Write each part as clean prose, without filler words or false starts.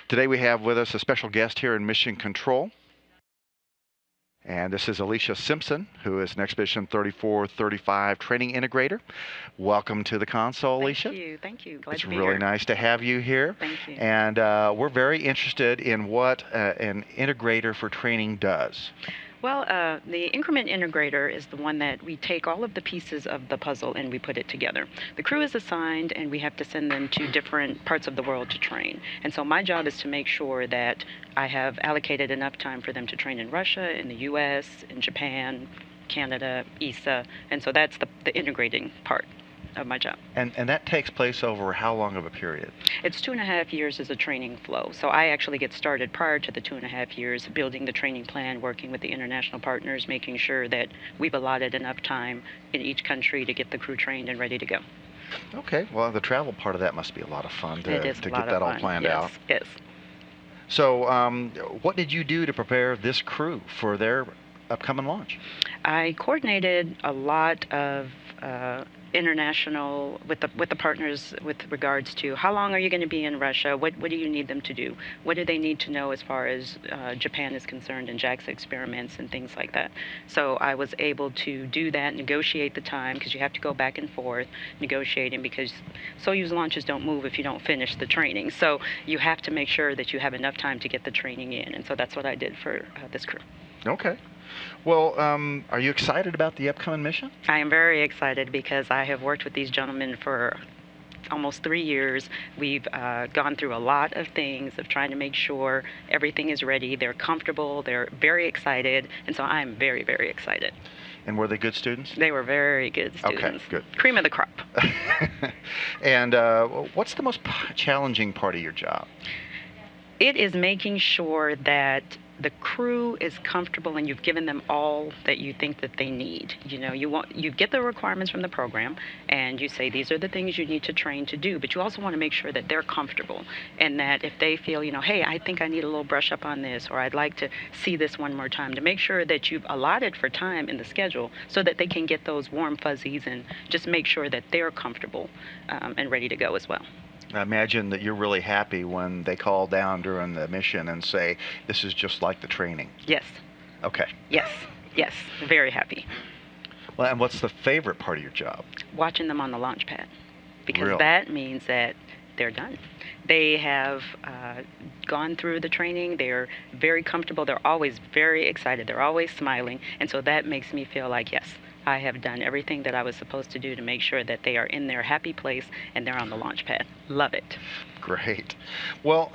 Today we have with us a special guest here in Mission Control. And this is Alicia Simpson, who is an Expedition 3435 training integrator. Welcome to the console, Alicia. Thank you. Glad it's to be really here. nice to have you here. Thank you. And we're very interested in what an integrator for training does. Well, the increment integrator is the one that we take all of the pieces of the puzzle and we put it together. The crew is assigned and we have to send them to different parts of the world to train. And so my job is to make sure that I have allocated enough time for them to train in Russia, in the US, in Japan, Canada, ESA. And so that's the integrating part of my job. And that takes place over how long of a period? It's 2.5 years as a training flow. So I actually get started prior to the 2.5 years, building the training plan, working with the international partners, making sure that we've allotted enough time in each country to get the crew trained and ready to go. Okay, well, the travel part of that must be a lot of fun to get a lot that of all fun. planned Yes, out. yes. So what did you do to prepare this crew for their upcoming launch? I coordinated a lot of international with the partners with regards to how long are you going to be in Russia, what do you need them to do, what do they need to know as far as Japan is concerned and JAXA experiments and things like that. So I was able to do that, negotiate the time, because you have to go back and forth negotiating, because Soyuz launches don't move if you don't finish the training. So you have to make sure that you have enough time to get the training in, and so that's what I did for this crew. Okay. Well, are you excited about the upcoming mission? I am very excited because I have worked with these gentlemen for almost 3 years. We've gone through a lot of things of trying to make sure everything is ready. They're comfortable. They're very excited. And so I'm very, very excited. And were they good students? They were very good students. Okay, good. Cream of the crop. And what's the most challenging part of your job? It is making sure that the crew is comfortable and you've given them all that you think that they need. You know, you get the requirements from the program and you say these are the things you need to train to do, but you also want to make sure that they're comfortable and that if they feel, you know, hey, I think I need a little brush up on this, or I'd like to see this one more time, to make sure that you've allotted for time in the schedule so that they can get those warm fuzzies and just make sure that they're comfortable and ready to go as well. I imagine that you're really happy when they call down during the mission and say, this is just like the training. Yes. Okay. Yes. Yes. Very happy. Well, and what's the favorite part of your job? Watching them on the launch pad. Because Really? that means that they're done. They have gone through the training. They're very comfortable. They're always very excited. They're always smiling. And so that makes me feel like, yes, I have done everything that I was supposed to do to make sure that they are in their happy place and they're on the launch pad. Love it. Great. Well,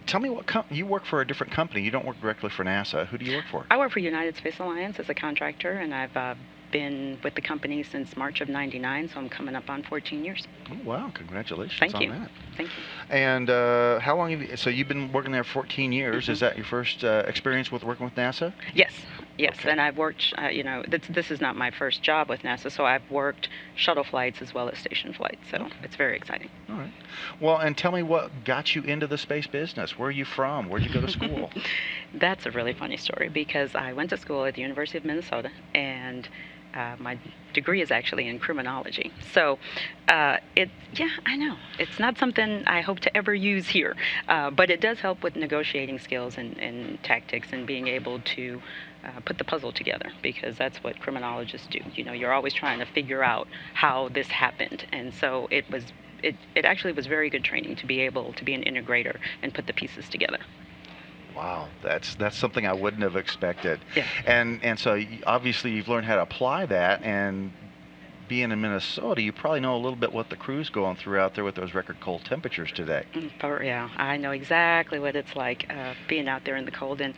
tell me you work for a different company. You don't work directly for NASA. Who do you work for? I work for United Space Alliance as a contractor, and I've been with the company since March of '99, so I'm coming up on 14 years. Oh, wow. Congratulations Thank on you. that. Thank you. And how long have you, so you've been working there 14 years. Mm-hmm. Is that your first experience with working with NASA? Yes. Yes, Okay. and I've worked, you know, this is not my first job with NASA, so I've worked shuttle flights as well as station flights, so Okay. it's very exciting. All right. Well, and tell me what got you into the space business. Where are you from? Where'd you go to school? That's a really funny story because I went to school at the University of Minnesota, and my degree is actually in criminology. So yeah, I know. It's not something I hope to ever use here, but it does help with negotiating skills and tactics and being able to put the puzzle together, because that's what criminologists do. You know, you're always trying to figure out how this happened. And so it actually was very good training to be able to be an integrator and put the pieces together. Wow, that's something I wouldn't have expected. Yeah. And so obviously you've learned how to apply that, and being in Minnesota, you probably know a little bit what the crew's going through out there with those record cold temperatures today. Yeah, I know exactly what it's like being out there in the cold, and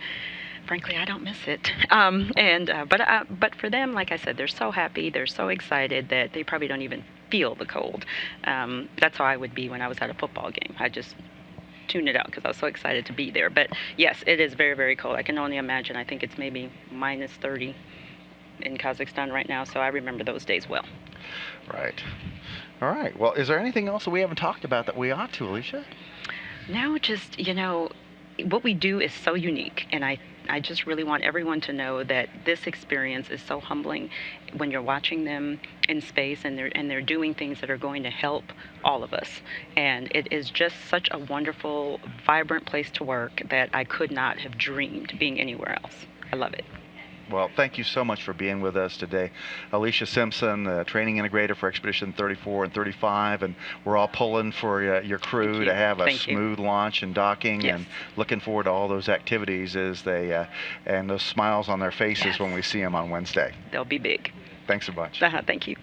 frankly, I don't miss it. But for them, like I said, they're so happy, they're so excited that they probably don't even feel the cold. That's how I would be when I was at a football game. I just tune it out because I was so excited to be there. But yes, it is very, very cold. I can only imagine. I think it's maybe minus 30 in Kazakhstan right now, so I remember those days well. Right. All right. Well, is there anything else that we haven't talked about that we ought to, Alicia? Now, just, you know, what we do is so unique, and I just really want everyone to know that this experience is so humbling when you're watching them in space, and they're doing things that are going to help all of us. And it is just such a wonderful, vibrant place to work that I could not have dreamed being anywhere else. I love it. Well, thank you so much for being with us today. Alicia Simpson, training integrator for Expedition 34 and 35, and we're all pulling for your crew to have a Thank you. smooth launch and docking, Yes. and looking forward to all those activities as they and those smiles on their faces Yes. when we see them on Wednesday. They'll be big. Thanks so much. Thank you.